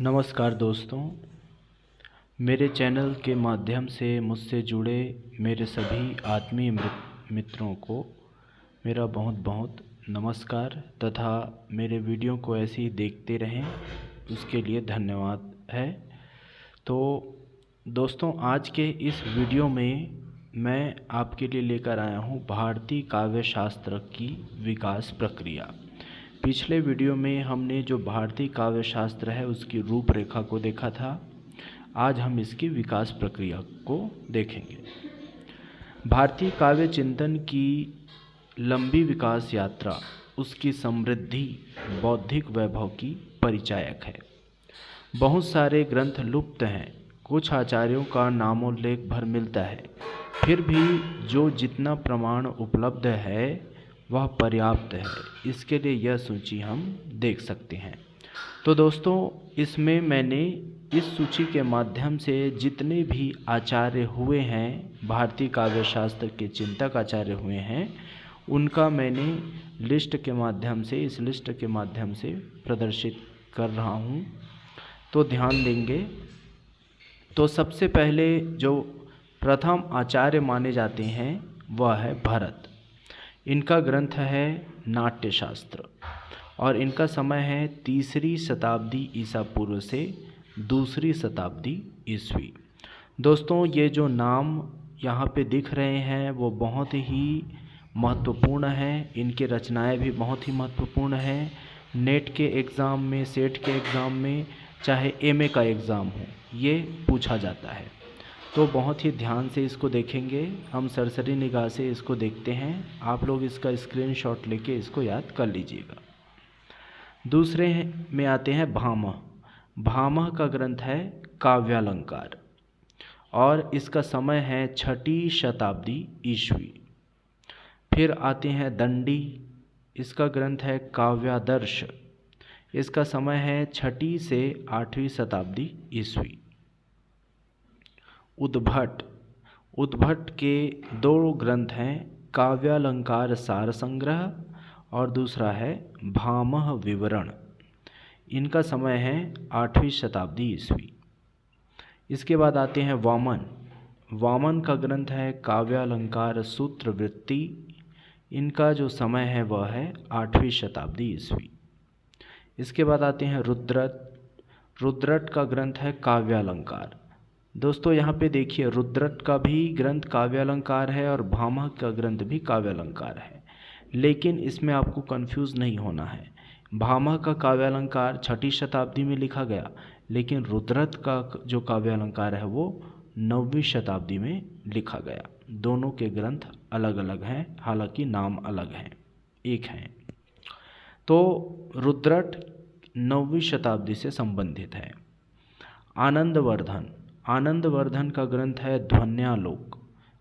नमस्कार दोस्तों, मेरे चैनल के माध्यम से मुझसे जुड़े मेरे सभी आत्मीय मित्रों को मेरा बहुत बहुत नमस्कार तथा मेरे वीडियो को ऐसे ही देखते रहें उसके लिए धन्यवाद है। तो दोस्तों, आज के इस वीडियो में मैं आपके लिए लेकर आया हूँ भारतीय काव्य शास्त्र की विकास प्रक्रिया। पिछले वीडियो में हमने जो भारतीय काव्य शास्त्र है उसकी रूपरेखा को देखा था। आज हम इसकी विकास प्रक्रिया को देखेंगे। भारतीय काव्य चिंतन की लंबी विकास यात्रा उसकी समृद्धि बौद्धिक वैभव की परिचायक है। बहुत सारे ग्रंथ लुप्त हैं, कुछ आचार्यों का नामोल्लेख भर मिलता है, फिर भी जो जितना प्रमाण उपलब्ध है वह पर्याप्त है। इसके लिए यह सूची हम देख सकते हैं। तो दोस्तों, इसमें मैंने इस सूची के माध्यम से जितने भी आचार्य हुए हैं, भारतीय काव्य शास्त्र के चिंतक आचार्य हुए हैं, उनका मैंने इस लिस्ट के माध्यम से प्रदर्शित कर रहा हूँ। तो ध्यान देंगे। तो सबसे पहले जो प्रथम आचार्य माने जाते हैं वह है भरत। इनका ग्रंथ है नाट्यशास्त्र और इनका समय है 3री शताब्दी ईसा पूर्व से 2री शताब्दी ईस्वी। दोस्तों, ये जो नाम यहाँ पे दिख रहे हैं वो बहुत ही महत्वपूर्ण हैं। इनके रचनाएं भी बहुत ही महत्वपूर्ण हैं। नेट के एग्ज़ाम में, सेट के एग्ज़ाम में, चाहे एमए का एग्ज़ाम हो, ये पूछा जाता है। तो बहुत ही ध्यान से इसको देखेंगे। हम सरसरी निगाह से इसको देखते हैं। आप लोग इसका स्क्रीनशॉट लेके इसको याद कर लीजिएगा। दूसरे में आते हैं भामह। भामह का ग्रंथ है काव्यालंकार और इसका समय है 6ठी शताब्दी ईस्वी। फिर आते हैं दंडी। इसका ग्रंथ है काव्यादर्श। इसका समय है 6ठी से 8वीं शताब्दी ईस्वी। उद्भट के 2 ग्रंथ हैं, काव्यालंकार सार संग्रह और दूसरा है भामह विवरण। इनका समय है 8वीं शताब्दी ईस्वी। इसके बाद आते हैं वामन। वामन का ग्रंथ है काव्यालंकार सूत्र वृत्ति। इनका जो समय है वह है 8वीं शताब्दी ईस्वी। इसके बाद आते हैं रुद्रट। रुद्रट का ग्रंथ है काव्यालंकार। दोस्तों, यहाँ पे देखिए, रुद्रट का भी ग्रंथ काव्यालंकार है और भामह का ग्रंथ भी काव्यालंकार है, लेकिन इसमें आपको कंफ्यूज नहीं होना है। भामह का काव्यालंकार 6ठी शताब्दी में लिखा गया, लेकिन रुद्रट का जो काव्यालंकार है वो 9वीं शताब्दी में लिखा गया। दोनों के ग्रंथ अलग अलग हैं, हालांकि नाम अलग हैं, एक हैं। तो रुद्रट 9वीं शताब्दी से संबंधित है। आनंदवर्धन का ग्रंथ है ध्वन्यालोक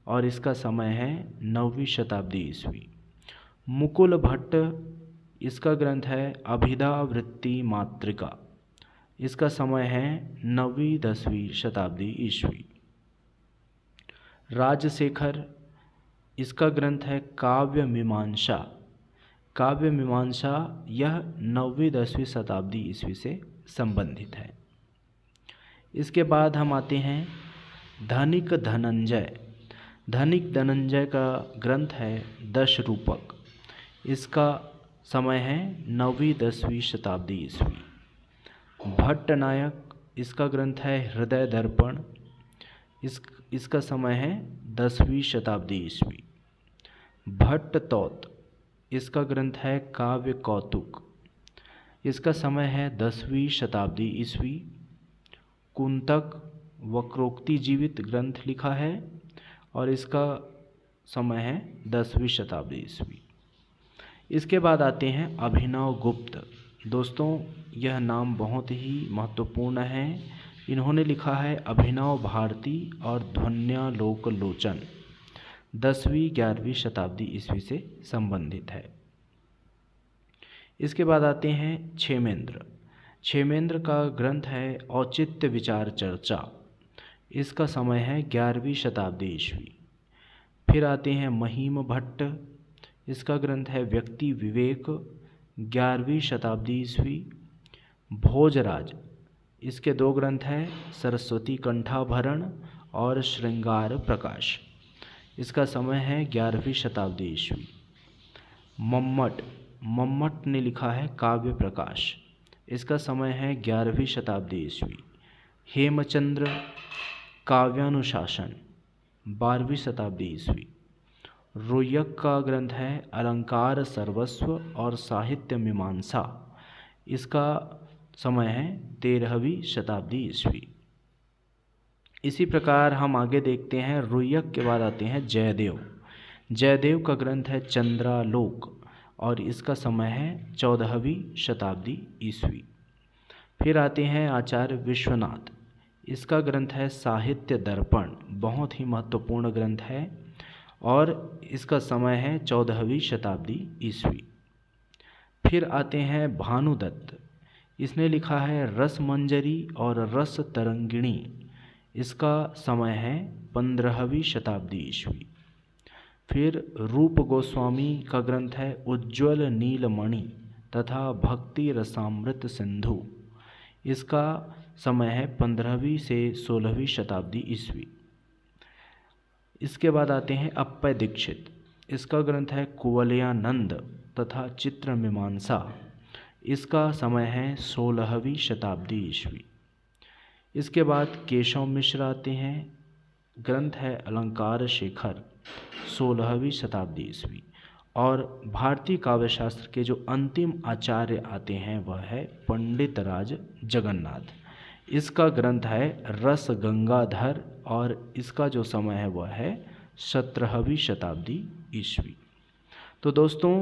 और इसका समय है 9वीं शताब्दी ईस्वी। मुकुल भट्ट, इसका ग्रंथ है अभिधा वृत्ति मातृका। इसका समय है 9वीं 10वीं शताब्दी ईस्वी। राजशेखर, इसका ग्रंथ है काव्य मीमांसा। यह 9वीं 10वीं शताब्दी ईस्वी से संबंधित है। इसके बाद हम आते हैं धनिक धनंजय का ग्रंथ है दशरूपक। इसका समय है 9वीं 10वीं शताब्दी ईस्वी। भट्टनायक, इसका ग्रंथ है हृदय दर्पण। इसका समय है 10वीं शताब्दी ईस्वी। भट्टतौत, इसका ग्रंथ है काव्य कौतुक। इसका समय है 10वीं शताब्दी ईस्वी। कुंतक वक्रोक्ति जीवित ग्रंथ लिखा है और इसका समय है 10वीं शताब्दी ईस्वी। इसके बाद आते हैं अभिनव गुप्त। दोस्तों, यह नाम बहुत ही महत्वपूर्ण है। इन्होंने लिखा है अभिनव भारती और ध्वन्यालोक लोचन। 10वीं 11वीं शताब्दी ईस्वी से संबंधित है। इसके बाद आते हैं क्षेमेंद्र का ग्रंथ है औचित्य विचार चर्चा। इसका समय है 11वीं शताब्दी ईस्वी। फिर आते हैं महिम भट्ट। इसका ग्रंथ है व्यक्ति विवेक, 11वीं शताब्दी ईस्वी। भोजराज, इसके दो ग्रंथ हैं, सरस्वती कंठाभरण और श्रृंगार प्रकाश। इसका समय है 11वीं शताब्दी ईस्वी। मम्मट ने लिखा है काव्य प्रकाश। इसका समय है 11वीं शताब्दी ईस्वी। हेमचंद्र काव्यानुशासन 12वीं शताब्दी ईस्वी। रोयक का ग्रंथ है अलंकार सर्वस्व और साहित्य मीमांसा। इसका समय है 13वीं शताब्दी ईस्वी। इसी प्रकार हम आगे देखते हैं, रोयक के बाद आते हैं जयदेव। जयदेव का ग्रंथ है चंद्रालोक और इसका समय है 14वीं शताब्दी ईस्वी। फिर आते हैं आचार्य विश्वनाथ। इसका ग्रंथ है साहित्य दर्पण, बहुत ही महत्वपूर्ण ग्रंथ है और इसका समय है 14वीं शताब्दी ईस्वी। फिर आते हैं भानुदत्त। इसने लिखा है रसमंजरी और रस तरंगिणी। इसका समय है 15वीं शताब्दी ईस्वी। फिर रूप गोस्वामी का ग्रंथ है उज्ज्वल नीलमणि तथा भक्ति रसामृत सिंधु। इसका समय है 15वीं से 16वीं शताब्दी ईस्वी। इसके बाद आते हैं अप्पय दीक्षित। इसका ग्रंथ है कुवलयानंद तथा चित्र मीमांसा। इसका समय है 16वीं शताब्दी ईस्वी। इसके बाद केशव मिश्र आते हैं, ग्रंथ है अलंकार शेखर, 16वीं शताब्दी ईस्वी। और भारतीय काव्यशास्त्र के जो अंतिम आचार्य आते हैं वह है पंडित राज जगन्नाथ। इसका ग्रंथ है रस गंगाधर और इसका जो समय है वह है 17वीं शताब्दी ईस्वी। तो दोस्तों,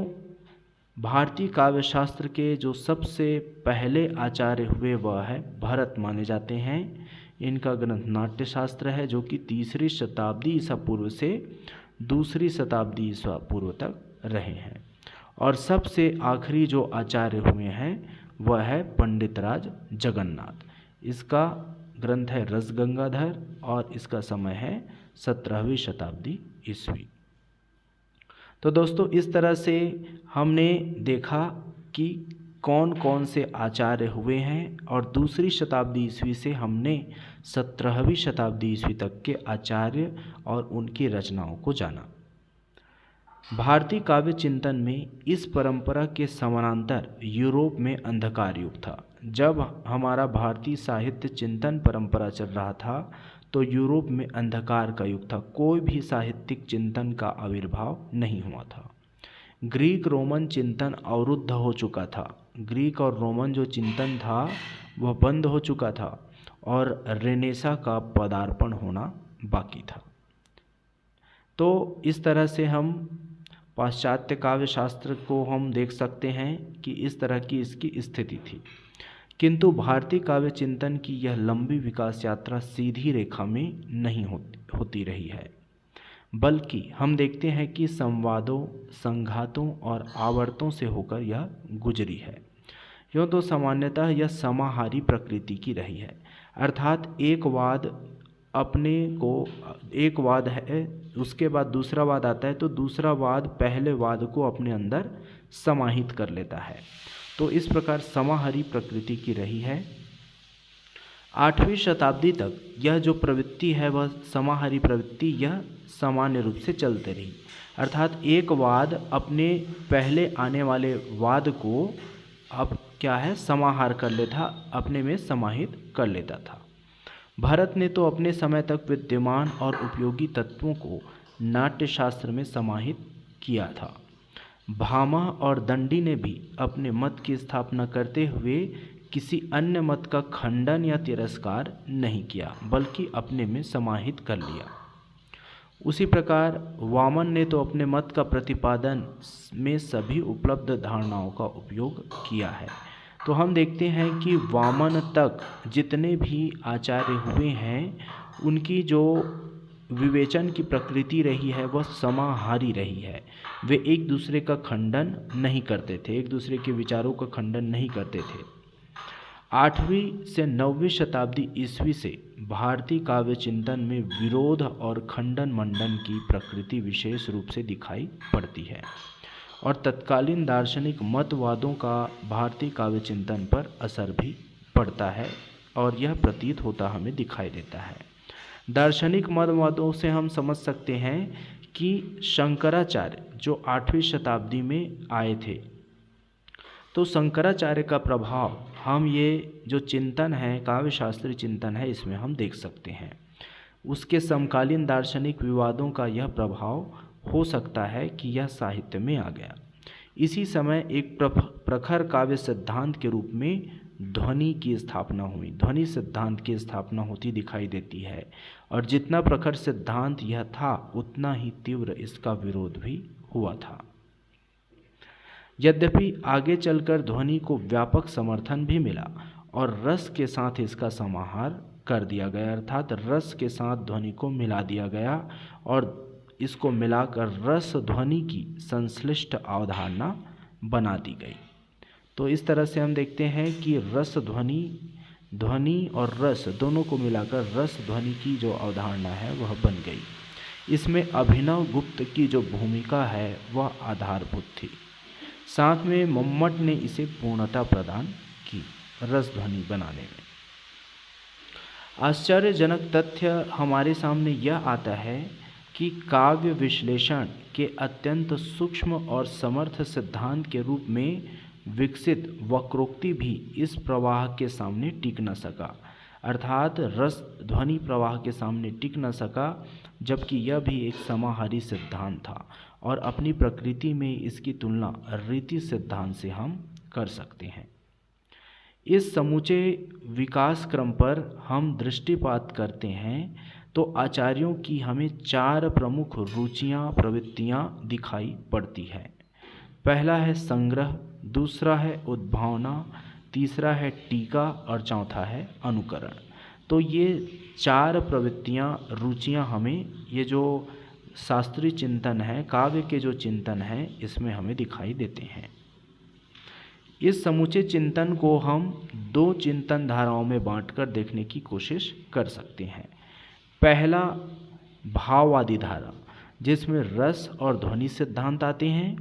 भारतीय काव्यशास्त्र के जो सबसे पहले आचार्य हुए वह है भरत माने जाते हैं। इनका ग्रंथ नाट्यशास्त्र है जो कि 3री शताब्दी ईसा पूर्व से 2री शताब्दी ईसा पूर्व तक रहे हैं। और सबसे आखिरी जो आचार्य हुए हैं वह है पंडित राज जगन्नाथ। इसका ग्रंथ है रस गंगाधर और इसका समय है 17वीं शताब्दी ईस्वी। तो दोस्तों, इस तरह से हमने देखा कि कौन कौन से आचार्य हुए हैं और 2री शताब्दी ईस्वी से हमने 17वीं शताब्दी ईस्वी तक के आचार्य और उनकी रचनाओं को जाना। भारतीय काव्य चिंतन में इस परंपरा के समानांतर यूरोप में अंधकार युग था। जब हमारा भारतीय साहित्य चिंतन परंपरा चल रहा था तो यूरोप में अंधकार का युग था, कोई भी साहित्यिक चिंतन का आविर्भाव नहीं हुआ था। ग्रीक रोमन चिंतन अवरुद्ध हो चुका था, ग्रीक और रोमन जो चिंतन था वह बंद हो चुका था और रेनेसा का पदार्पण होना बाकी था। तो इस तरह से हम पाश्चात्य काव्य शास्त्र को हम देख सकते हैं कि इस तरह की इसकी स्थिति थी। किंतु भारतीय काव्य चिंतन की यह लंबी विकास यात्रा सीधी रेखा में नहीं होती रही है, बल्कि हम देखते हैं कि संवादों, संघातों और आवर्तों से होकर यह गुजरी है। यूँ तो सामान्यतः यह समाहारी प्रकृति की रही है, अर्थात एक वाद है, उसके बाद दूसरा वाद आता है तो दूसरा वाद पहले वाद को अपने अंदर समाहित कर लेता है। तो इस प्रकार समाहारी प्रकृति की रही है। 8वीं शताब्दी तक यह जो प्रवृत्ति है वह समाहारी प्रवृत्ति यह सामान्य रूप से चलते रही, अर्थात एक वाद अपने पहले आने वाले वाद को अब क्या है समाहार कर लेता, अपने में समाहित कर लेता था। भरत ने तो अपने समय तक विद्यमान और उपयोगी तत्वों को नाट्यशास्त्र में समाहित किया था। भामा और दंडी ने भी अपने मत की स्थापना करते हुए किसी अन्य मत का खंडन या तिरस्कार नहीं किया, बल्कि अपने में समाहित कर लिया। उसी प्रकार वामन ने तो अपने मत का प्रतिपादन में सभी उपलब्ध धारणाओं का उपयोग किया है। तो हम देखते हैं कि वामन तक जितने भी आचार्य हुए हैं उनकी जो विवेचन की प्रकृति रही है वह समाहारी रही है। वे एक दूसरे का खंडन नहीं करते थे, एक दूसरे के विचारों का खंडन नहीं करते थे। 8वीं से 9वीं शताब्दी ईस्वी से भारतीय काव्य चिंतन में विरोध और खंडन मंडन की प्रकृति विशेष रूप से दिखाई पड़ती है और तत्कालीन दार्शनिक मतवादों का भारतीय काव्य चिंतन पर असर भी पड़ता है और यह प्रतीत होता हमें दिखाई देता है। दार्शनिक मतवादों से हम समझ सकते हैं कि शंकराचार्य जो 8वीं शताब्दी में आए थे, तो शंकराचार्य का प्रभाव हम ये जो चिंतन है, काव्य शास्त्रीय चिंतन है, इसमें हम देख सकते हैं। उसके समकालीन दार्शनिक विवादों का यह प्रभाव हो सकता है कि यह साहित्य में आ गया। इसी समय एक प्रखर काव्य सिद्धांत के रूप में ध्वनि की स्थापना हुई, ध्वनि सिद्धांत की स्थापना होती दिखाई देती है। और जितना प्रखर सिद्धांत यह था, उतना ही तीव्र इसका विरोध भी हुआ था। यद्यपि आगे चलकर ध्वनि को व्यापक समर्थन भी मिला और रस के साथ इसका समाहार कर दिया गया, अर्थात रस के साथ ध्वनि को मिला दिया गया और इसको मिलाकर रस ध्वनि की संश्लिष्ट अवधारणा बना दी गई। तो इस तरह से हम देखते हैं कि रस ध्वनि, ध्वनि और रस दोनों को मिलाकर रस ध्वनि की जो अवधारणा है वह बन गई। इसमें अभिनव गुप्त की जो भूमिका है वह आधारभूत थी। साथ में मम्मट ने इसे पूर्णता प्रदान की रस ध्वनि बनाने में। आश्चर्यजनक तथ्य हमारे सामने यह आता है कि काव्य विश्लेषण के अत्यंत सूक्ष्म और समर्थ सिद्धांत के रूप में विकसित वक्रोक्ति भी इस प्रवाह के सामने टिक न सका, अर्थात रस ध्वनि प्रवाह के सामने टिक न सका, जबकि यह भी एक समाहारी सिद्धांत था और अपनी प्रकृति में इसकी तुलना रीति सिद्धांत से हम कर सकते हैं। इस समूचे विकास क्रम पर हम दृष्टिपात करते हैं तो आचार्यों की हमें 4 प्रमुख रुचियाँ, प्रवृत्तियाँ दिखाई पड़ती है। पहला है संग्रह, दूसरा है उद्भावना, तीसरा है टीका और चौथा है अनुकरण। तो ये 4 प्रवृत्तियाँ, रुचियाँ हमें ये जो शास्त्रीय चिंतन है, काव्य के जो चिंतन है, इसमें हमें दिखाई देते हैं। इस समूचे चिंतन को हम 2 चिंतन धाराओं में बांटकर देखने की कोशिश कर सकते हैं। पहला भाववादी धारा, जिसमें रस और ध्वनि सिद्धांत आते हैं,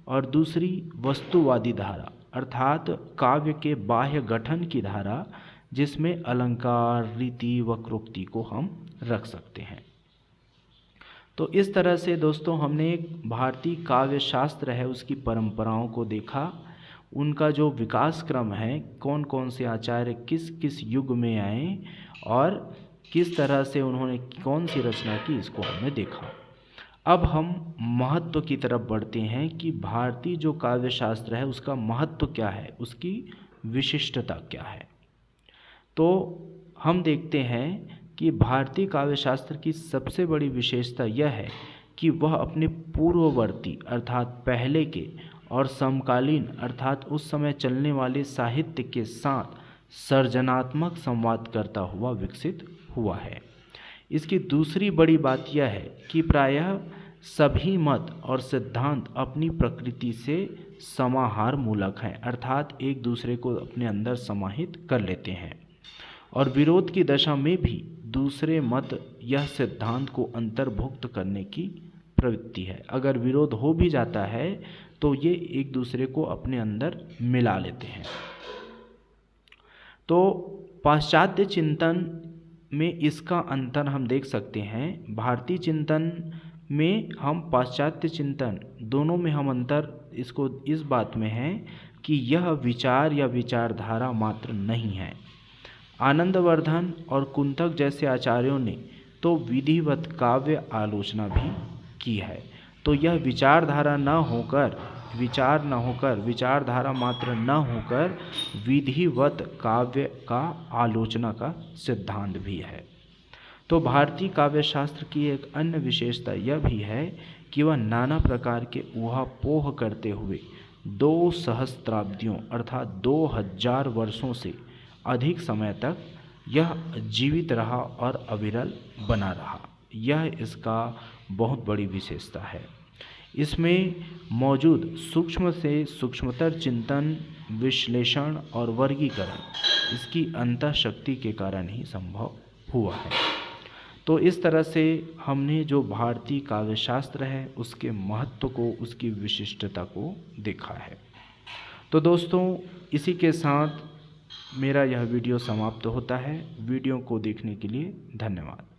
और दूसरी वस्तुवादी धारा, अर्थात काव्य के बाह्य गठन की धारा, जिसमें अलंकार, रीति, वक्रोक्ति को हम रख सकते हैं। तो इस तरह से दोस्तों हमने भारतीय काव्य शास्त्र है उसकी परंपराओं को देखा, उनका जो विकास क्रम है, कौन कौन से आचार्य किस किस युग में आए और किस तरह से उन्होंने कौन सी रचना की, इसको हमने देखा। अब हम महत्व की तरफ बढ़ते हैं कि भारतीय जो काव्य शास्त्र है उसका महत्व क्या है, उसकी विशिष्टता क्या है। तो हम देखते हैं कि भारतीय काव्य शास्त्र की सबसे बड़ी विशेषता यह है कि वह अपने पूर्ववर्ती अर्थात पहले के और समकालीन अर्थात उस समय चलने वाले साहित्य के साथ सर्जनात्मक संवाद करता हुआ विकसित हुआ है। इसकी दूसरी बड़ी बात यह है कि प्रायः सभी मत और सिद्धांत अपनी प्रकृति से समाहार मूलक हैं, अर्थात एक दूसरे को अपने अंदर समाहित कर लेते हैं और विरोध की दशा में भी दूसरे मत यह सिद्धांत को अंतर्भुक्त करने की प्रवृत्ति है। अगर विरोध हो भी जाता है तो ये एक दूसरे को अपने अंदर मिला लेते हैं। तो पाश्चात्य चिंतन में इसका अंतर हम देख सकते हैं। भारतीय चिंतन में हम पाश्चात्य चिंतन दोनों में हम अंतर इसको इस बात में है कि यह विचार या विचारधारा मात्र नहीं है। आनंदवर्धन और कुंतक जैसे आचार्यों ने तो विधिवत काव्य आलोचना भी की है। तो यह विचारधारा न होकर, विचारधारा मात्र न होकर विधिवत काव्य का आलोचना का सिद्धांत भी है। तो भारतीय काव्य शास्त्र की एक अन्य विशेषता यह भी है कि वह नाना प्रकार के ऊहापोह करते हुए 2 सहस्त्राब्दियों अर्थात 2000 वर्षों से अधिक समय तक यह जीवित रहा और अविरल बना रहा। यह इसका बहुत बड़ी विशेषता है। इसमें मौजूद सूक्ष्म से सूक्ष्मतर चिंतन, विश्लेषण और वर्गीकरण इसकी अंतःशक्ति के कारण ही संभव हुआ है। तो इस तरह से हमने जो भारतीय काव्य शास्त्र है उसके महत्व को, उसकी विशिष्टता को देखा है। तो दोस्तों इसी के साथ मेरा यह वीडियो समाप्त होता है। वीडियो को देखने के लिए धन्यवाद।